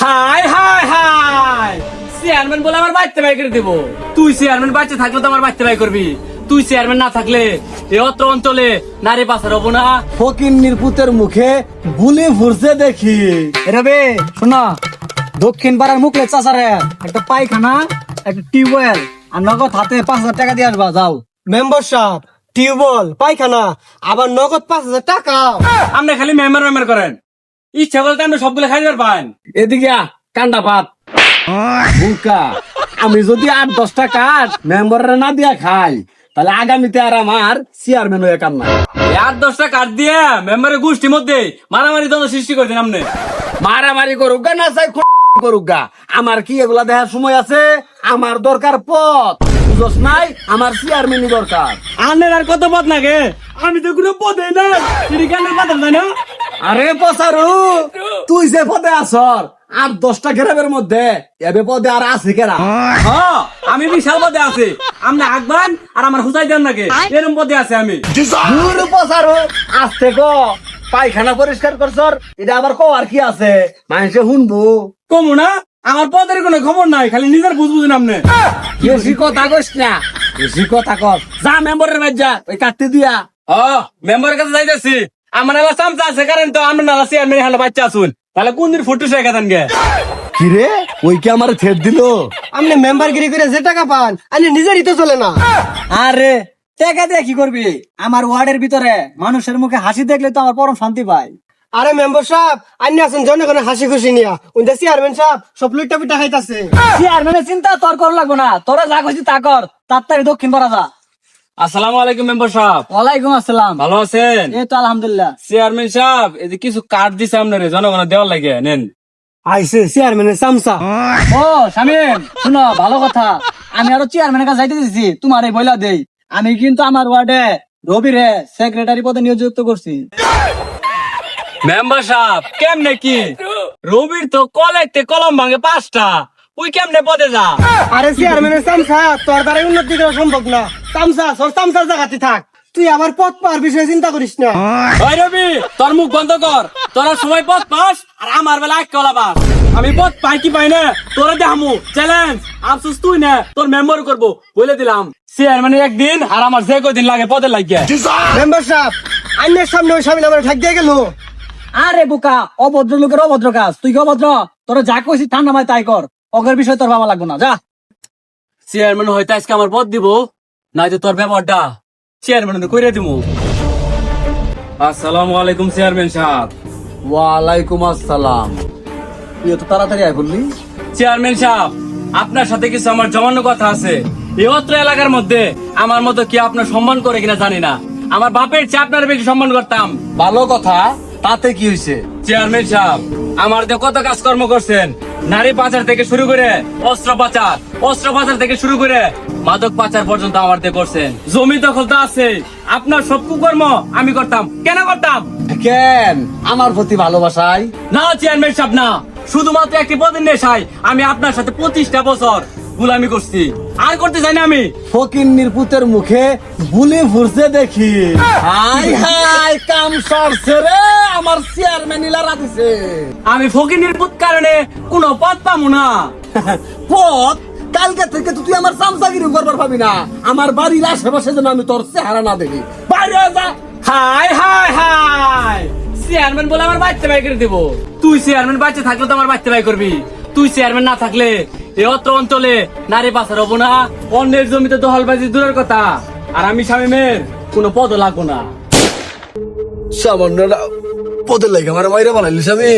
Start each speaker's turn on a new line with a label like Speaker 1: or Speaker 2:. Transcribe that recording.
Speaker 1: High high high, chairman বলে আমার বাচ্চা বাই করে দিব। তুই চেয়ারম্যান বাচ্চা থাকলে তো আমার বাচ্চা বাই করবি, তুই চেয়ারম্যান না থাকলে এ অত্র অঞ্চলে নারী পাচার হবো না।
Speaker 2: ফকিন্নির পুতের মুখে বুলি ফুরছে দেখি।
Speaker 3: রে শোনা, দক্ষিণ পাড়ার মুখলে চাচারে একটা পায়খানা, একটা টিউবওয়েল আর নগদ হাতে 5,000 টাকা দিয়ে আসবা। যাও।
Speaker 4: মেম্বারশিপ, টিউবওয়েল, পায়খানা, আবার নগদ 5,000 টাকা।
Speaker 1: আপনি খালি মেম্বার মেম্বার করেন, ইচ্ছা করলে আপনি সবগুলো খাইবার পান।
Speaker 2: এদিকে কান্ডা পাত বুকা, আমি যদি 8-10টা কাঠ মেম্বাররা না দিয়া খাই, তাহলে আগামীতে আর আমার চেয়ারম্যান হয়ে কাম না।
Speaker 1: 8-10টা কার্ড দিয়ে মেম্বারের গোষ্ঠীর মধ্যে মারামারি দ্বন্দ্ব সৃষ্টি করছেন আপনি।
Speaker 2: মারামারি করুক গা না চাই করুক গা, আমার কি এগুলা দেখার সময় আছে? আমার দরকার পথ, বুঝছ নাই? আমার চেয়ারম্যানই দরকার।
Speaker 1: আনের আর কত পথ নাগে? আমি তো কোনো পথে না, তিনি কেন পাতাল তাই না?
Speaker 2: আরে পসারু, তুই যে পদে আসর 8-10টা গ্রামের মধ্যে এবে পদে আর আছে কেরা?
Speaker 1: হ্যাঁ, আমি বিশাল পদে আছি। আপনি আগবান আর আমার হুসাই দেন নাকি এরকম পদে আছে আমি।
Speaker 2: দূর পসারু, আসতে কো পায়খানা পরিষ্কার করছর, এটা আবার কো আর কি আছে? মানুষে শুনবো।
Speaker 1: কমু না, আমার পদের কোনো খবর নাই, খালি নিজের বুঝবুঝুন আপনি।
Speaker 2: বেশি কথা কইস না, বেশি কথা কর। যা মেম্বারের বাজ্যা ওই কাটতে দিয়া।
Speaker 1: মেম্বারের কাছে যাইতেছি। আমার নালা চামচা আছে কারণ তো আমরা নালা চেয়ারম্যান হালা বাচ্চা আসুন, তাহলে কোন দিন ফটো শেখা দেন গে?
Speaker 2: কিরে ওই কি আমার থেট দিল?
Speaker 4: আপনি মেম্বারগিরি করে যে টাকা পান, আপনি নিজেরই তো চলে না।
Speaker 3: আরে টাকা দিয়ে কি করবি? আমার ওয়ার্ডের ভিতরে মানুষের মুখে হাসি দেখলে তো আমার পরম শান্তি পাই।
Speaker 4: আরে মেম্বার সাহেব, আপনি আছেন জনগণের হাসি খুশি নিয়া, উনি চেয়ারম্যান সাহেব সব লুইটা পিঠা খাইতাছে।
Speaker 3: চেয়ারম্যানের চিন্তা তোর কর লাগবো না, তোরা যা খুশি তা কর। তাড়াতাড়ি দক্ষিণ পাড়া যা।
Speaker 1: আসসালামু আলাইকুম মেম্বার সাহেব,
Speaker 3: ওয়ালাইকুম আসসালাম।
Speaker 1: ভালো আছেন?
Speaker 3: এই তো আলহামদুলিল্লাহ।
Speaker 1: চেয়ারম্যান সাহেব, এই যে কিছু কার্ড দিছে আপনারে জনগণের দেওয়ার লাগে, নেন।
Speaker 4: আইসে চেয়ারম্যানের চামচা।
Speaker 3: ও শামিম, শুনো ভালো কথা, আমি আরো চেয়ারম্যানের কাছে যাইতে দিছি, তোমার এই বইলা দেই। আমি কিন্তু আমার ওয়ার্ডে রবি রে সেক্রেটারি পদে নিয়োজিত করছি।
Speaker 1: মেম্বার সাহেব কেমনে কি? রবির তো কলেজতে কলম ভাঙে 5টা, ওই কেমনে পদে যা?
Speaker 4: আরে চেয়ারম্যানের চামচা, তোর দ্বারা উন্নতি করা সম্ভব না। চামচা তোর চামচার জায়গাতে থাক, তুই আবার পথ পাওয়ার বিষয়ে চিন্তা করিস না।
Speaker 1: ওই রবি, তোর মুখ বন্ধ কর। তোরা সময় পথ পাস আর আমার বেলা এক কলা পাস। আমি পথ পাই কি পাই না তোরা দেখামু চ্যালেঞ্জ। আফসোস তুই না, তোর মেম্বার করবো বলে দিলাম। চেয়ারম্যানের একদিন আর আমার যে কদিন লাগে পদে লাগিয়ে।
Speaker 4: মেম্বার সাহেব, আইনের সামনে ওই স্বামী আমার ঠাক দিয়ে গেল।
Speaker 3: আরে বোকা, অভদ্র লোকের অভদ্র কাজ। তুই কি অভদ্র? তোরা যা কইছিস ঠান্ডা মাথায় তাই কর, অগের বিষয় তোর ভাবা লাগবো না। যা।
Speaker 1: চেয়ারম্যান হয়তো আজকে আমার পদ দিব, নয়তো তোর ব্যাপারটা চেয়ারম্যান করে দিব। আসসালামু আলাইকুম চেয়ারম্যান সাহেব।
Speaker 2: ওয়ালাইকুম আসসালাম। তুই এত তাড়াতাড়ি আয় বললি?
Speaker 1: চেয়ারম্যান সাহেব, আপনার সাথে কিছু আমার জমান্য কথা আছে। এই অত্র এলাকার মধ্যে আমার মতো কি আপনার সম্মান করে কিনা জানি না, আমার বাপের চেয়ে আপনার বেশি সম্মান করতাম।
Speaker 2: ভালো কথা, তাতে কি হয়েছে?
Speaker 1: চেয়ারম্যান সাহেব, আমার যে কত কাজকর্ম করছেন, নারী পাচার থেকে শুরু করে অস্ত্র পাচার থেকে শুরু করে মাদক পাচার পর্যন্ত আমার দিয়ে করছেন। জমি দখল তো আছে, আপনার সব কুকর্ম আমি করতাম। কেন করতাম?
Speaker 2: কেন আমার প্রতি ভালোবাসাই?
Speaker 1: না চেয়ারম্যান সাহেব না, শুধুমাত্র একটি পদের নেশায় আমি আপনার সাথে 25টা বছর গুলামি করছি, আর করতে চাই না আমি।
Speaker 2: ফকিন্নির পুতের মুখে বুলি ফুরছে দেখি। হাই হাই, কাম সরছে রে, আমার চেয়ারম্যান ইলারা দিছে।
Speaker 1: আমি ফকিনের পুত কারণে কোনো পদ পাবো না।
Speaker 2: পথ কালকে থেকে তো তুই আমার চামচাগিরি করবার পাবি না। আমার বাড়ির আশেপাশে যেন আমি তোর চেহারা না দেখি। বাইরে হয়ে যা।
Speaker 1: হাই হাই হাই, চেয়ারম্যান বলে আমার বাচ্চা বাই করে দেবো। তুই চেয়ারম্যান বাচ্চা থাকলে তো আমার বাচ্চা বাই করবি, তুই চেয়ারম্যান না থাকলে এই অত্র অঞ্চলে নারী পাচার হবো না, অন্যের জমিতে দখলবাজি দূরের কথা, আর আমি শামিমের কোনো পদও লাগবো না।
Speaker 2: সামান্য পদের লাগে আমার মাইরা বানাইলিস আমি।